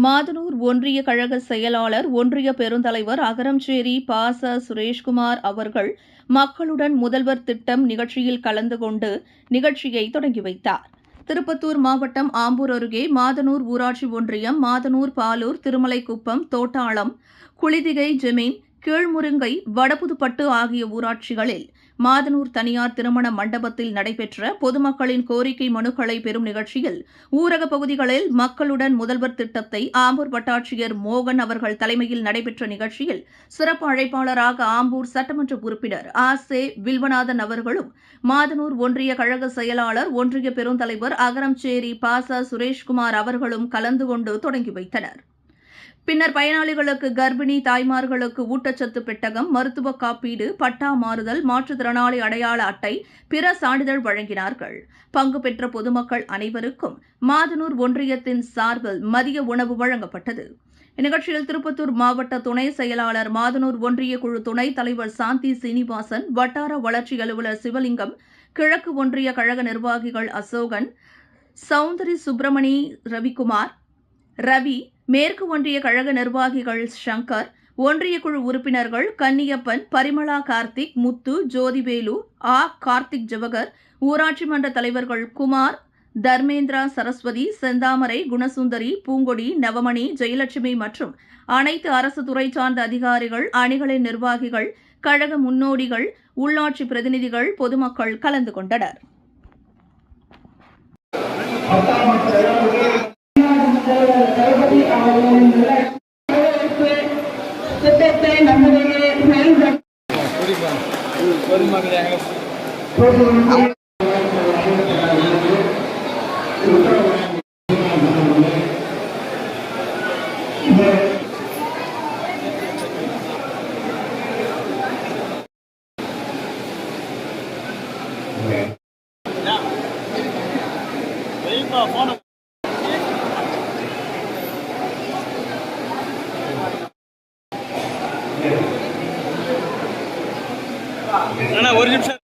மாதனூர் ஒன்றிய கழக செயலாளர், ஒன்றிய பெருந்தலைவர் அகரம்சேரி பாச. சுரேஷ்குமார் அவர்கள் மக்களுடன் முதல்வர் திட்டம் நிகழ்ச்சியில் கலந்து கொண்டு நிகழ்ச்சியை தொடங்கி வைத்தார். திருப்பத்தூர் மாவட்டம் ஆம்பூர் அருகே மாதனூர் ஊராட்சி ஒன்றியம் மாதனூர், பாலூர், திருமலைக்குப்பம், தோட்டாளம், குளிதிகை, ஜெமீன், கீழ்முருங்கை, வடபுதுப்பட்டு ஆகிய ஊராட்சிகளில் மாதனூர் தனியார் திருமண மண்டபத்தில் நடைபெற்ற பொதுமக்களின் கோரிக்கை மனுக்களை பெறும் நிகழ்ச்சியில் ஊரகப் பகுதிகளில் மக்களுடன் முதல்வர் திட்டத்தை ஆம்பூர் வட்டாட்சியர் மோகன் அவர்கள் தலைமையில் நடைபெற்ற நிகழ்ச்சியில் சிறப்பு அழைப்பாளராக ஆம்பூர் சட்டமன்ற உறுப்பினர் ஆ. வில்வநாதன் அவர்களும், மாதனூர் ஒன்றிய கழக செயலாளர், ஒன்றிய பெருந்தலைவர் அகரம்சேரி பாச. சுரேஷ்குமார் அவர்களும் கலந்து கொண்டு தொடங்கி வைத்தனர். பின்னர் பயனாளிகளுக்கு கர்ப்பிணி தாய்மார்களுக்கு ஊட்டச்சத்து பெட்டகம், மருத்துவ காப்பீடு, பட்டா மாறுதல், மாற்றுத்திறனாளி அடையாள அட்டை, பிற சான்றிதழ் வழங்கினார்கள். பங்கு பெற்ற பொதுமக்கள் அனைவருக்கும் மாதனூர் ஒன்றியத்தின் சார்பில் மதிய உணவு வழங்கப்பட்டது. இந்நிகழ்ச்சியில் திருப்பத்தூர் மாவட்ட துணை செயலாளர், மாதனூர் ஒன்றிய குழு துணைத் தலைவர் சாந்தி சீனிவாசன், வட்டார வளர்ச்சி அலுவலர் சிவலிங்கம், கிழக்கு ஒன்றிய கழக நிர்வாகிகள் அசோகன், சௌந்தரி சுப்பிரமணி, ரவிக்குமார், ரவி, மேற்கு ஒன்றிய கழக நிர்வாகிகள் சங்கர், ஒன்றிய குழு உறுப்பினர்கள் கன்னியப்பன், பரிமளா, கார்த்திக், முத்து, ஜோதிவேலு, கார்த்திக் ஜவகர், ஊராட்சி மன்ற தலைவர்கள் குமார், தர்மேந்திரா, சரஸ்வதி, செந்தாமரை, குணசுந்தரி, பூங்கொடி, நவமணி, ஜெயலட்சுமி மற்றும் அனைத்து அரசு துறை சார்ந்த அதிகாரிகள், அணிகளின் நிர்வாகிகள், கழக முன்னோடிகள், உள்ளாட்சி பிரதிநிதிகள், பொதுமக்கள் கலந்து கொண்டனர். திட்டத்தை நம்முடைய ஒரு நிமிஷம்